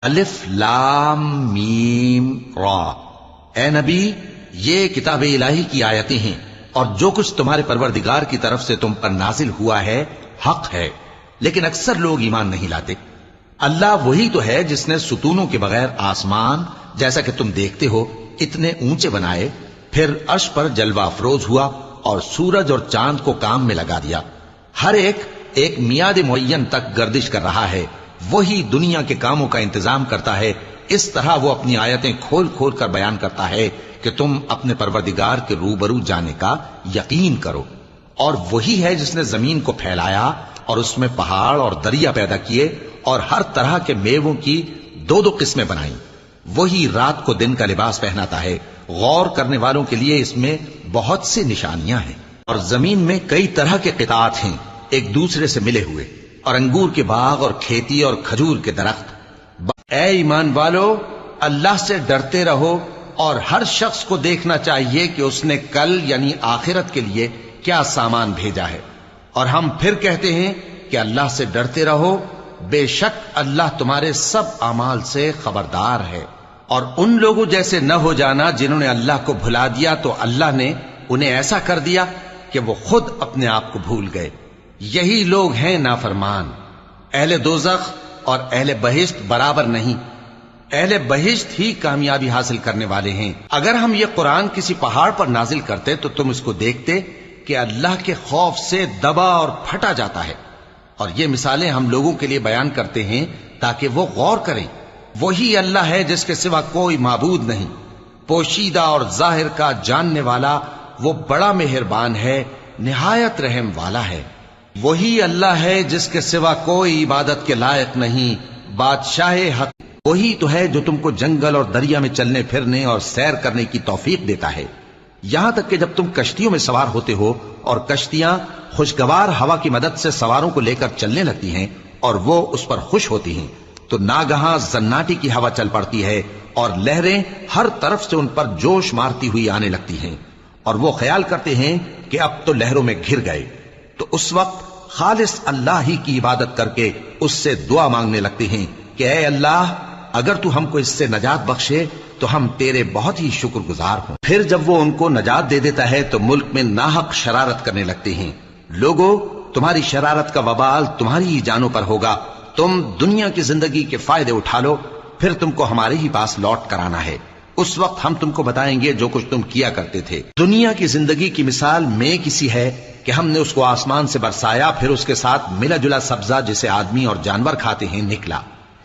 الف لام میم را، اے نبی یہ کتاب الہی کی آیتیں ہیں اور جو کچھ تمہارے پروردگار کی طرف سے تم پر نازل ہوا ہے حق ہے، لیکن اکثر لوگ ایمان نہیں لاتے۔ اللہ وہی تو ہے جس نے ستونوں کے بغیر آسمان جیسا کہ تم دیکھتے ہو اتنے اونچے بنائے، پھر عرش پر جلوہ افروز ہوا اور سورج اور چاند کو کام میں لگا دیا، ہر ایک میعاد معین تک گردش کر رہا ہے، وہی دنیا کے کاموں کا انتظام کرتا ہے۔ اس طرح وہ اپنی آیتیں کھول کھول کر بیان کرتا ہے کہ تم اپنے پروردگار کے روبرو جانے کا یقین کرو۔ اور وہی ہے جس نے زمین کو پھیلایا اور اس میں پہاڑ اور دریا پیدا کیے اور ہر طرح کے میووں کی دو دو قسمیں بنائیں۔ وہی رات کو دن کا لباس پہناتا ہے، غور کرنے والوں کے لیے اس میں بہت سی نشانیاں ہیں۔ اور زمین میں کئی طرح کے قطعات ہیں ایک دوسرے سے ملے ہوئے، اور انگور کے باغ اور کھیتی اور کھجور کے درخت۔ اے ایمان والو، اللہ سے ڈرتے رہو اور ہر شخص کو دیکھنا چاہیے کہ اس نے کل یعنی آخرت کے لیے کیا سامان بھیجا ہے۔ اور ہم پھر کہتے ہیں کہ اللہ سے ڈرتے رہو، بے شک اللہ تمہارے سب اعمال سے خبردار ہے۔ اور ان لوگوں جیسے نہ ہو جانا جنہوں نے اللہ کو بھلا دیا تو اللہ نے انہیں ایسا کر دیا کہ وہ خود اپنے آپ کو بھول گئے۔ یہی لوگ ہیں نافرمان۔ اہل دوزخ اور اہل بہشت برابر نہیں، اہل بہشت ہی کامیابی حاصل کرنے والے ہیں۔ اگر ہم یہ قرآن کسی پہاڑ پر نازل کرتے تو تم اس کو دیکھتے کہ اللہ کے خوف سے دبا اور پھٹا جاتا ہے۔ اور یہ مثالیں ہم لوگوں کے لیے بیان کرتے ہیں تاکہ وہ غور کریں۔ وہی اللہ ہے جس کے سوا کوئی معبود نہیں، پوشیدہ اور ظاہر کا جاننے والا، وہ بڑا مہربان ہے، نہایت رحم والا ہے۔ وہی اللہ ہے جس کے سوا کوئی عبادت کے لائق نہیں، بادشاہ حق۔ وہی تو ہے جو تم کو جنگل اور دریا میں چلنے پھرنے اور سیر کرنے کی توفیق دیتا ہے، یہاں تک کہ جب تم کشتیوں میں سوار ہوتے ہو اور کشتیاں خوشگوار ہوا کی مدد سے سواروں کو لے کر چلنے لگتی ہیں اور وہ اس پر خوش ہوتی ہیں، تو ناگہاں زناٹی کی ہوا چل پڑتی ہے اور لہریں ہر طرف سے ان پر جوش مارتی ہوئی آنے لگتی ہیں، اور وہ خیال کرتے ہیں کہ اب تو لہروں میں گھر گئے، تو اس وقت خالص اللہ ہی کی عبادت کر کے اس سے دعا مانگنے لگتے ہیں کہ اے اللہ، اگر تو ہم کو اس سے نجات بخشے تو ہم تیرے بہت ہی شکر گزار ہوں۔ پھر جب وہ ان کو نجات دے دیتا ہے تو ملک میں ناحق شرارت کرنے لگتے ہیں۔ لوگو، تمہاری شرارت کا وبال تمہاری ہی جانوں پر ہوگا۔ تم دنیا کی زندگی کے فائدے اٹھا لو، پھر تم کو ہمارے ہی پاس لوٹ کر آنا ہے، اس وقت ہم تم کو بتائیں گے جو کچھ تم کیا کرتے تھے۔ دنیا کی زندگی کی مثال میں کسی ہے کہ ہم نے اس کو آسمان سے برسایا، پھر اس کے ساتھ ملا جلا سبزہ جسے آدمی اور جانور کھاتے ہیں نکلا،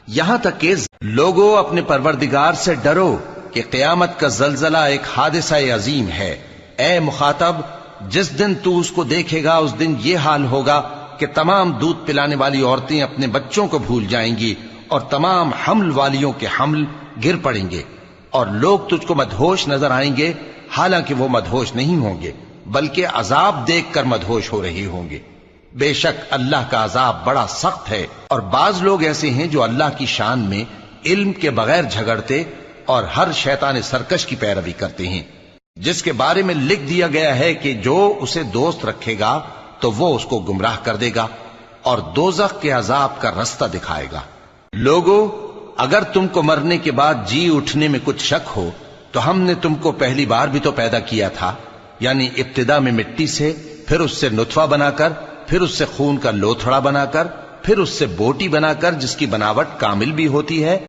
یہاں تک کہ لوگوں اپنے پروردگار سے ڈرو کہ قیامت کا زلزلہ ایک حادثہ عظیم ہے۔ اے مخاطب، جس دن تو اس کو دیکھے گا اس دن یہ حال ہوگا کہ تمام دودھ پلانے والی عورتیں اپنے بچوں کو بھول جائیں گی اور تمام حمل والیوں کے حمل گر پڑیں گے، اور لوگ تجھ کو مدہوش نظر آئیں گے، حالانکہ وہ مدہوش نہیں ہوں گے بلکہ عذاب دیکھ کر مدہوش ہو رہے ہوں گے۔ بے شک اللہ کا عذاب بڑا سخت ہے۔ اور بعض لوگ ایسے ہیں جو اللہ کی شان میں علم کے بغیر جھگڑتے اور ہر شیطان سرکش کی پیروی کرتے ہیں، جس کے بارے میں لکھ دیا گیا ہے کہ جو اسے دوست رکھے گا تو وہ اس کو گمراہ کر دے گا اور دوزخ کے عذاب کا رستہ دکھائے گا۔ لوگو، اگر تم کو مرنے کے بعد جی اٹھنے میں کچھ شک ہو تو ہم نے تم کو پہلی بار بھی تو پیدا کیا تھا، یعنی ابتدا میں مٹی سے، پھر اس سے نطفہ بنا کر، پھر اس سے خون کا لوتھڑا بنا کر، پھر اس سے بوٹی بنا کر جس کی بناوٹ کامل بھی ہوتی ہے۔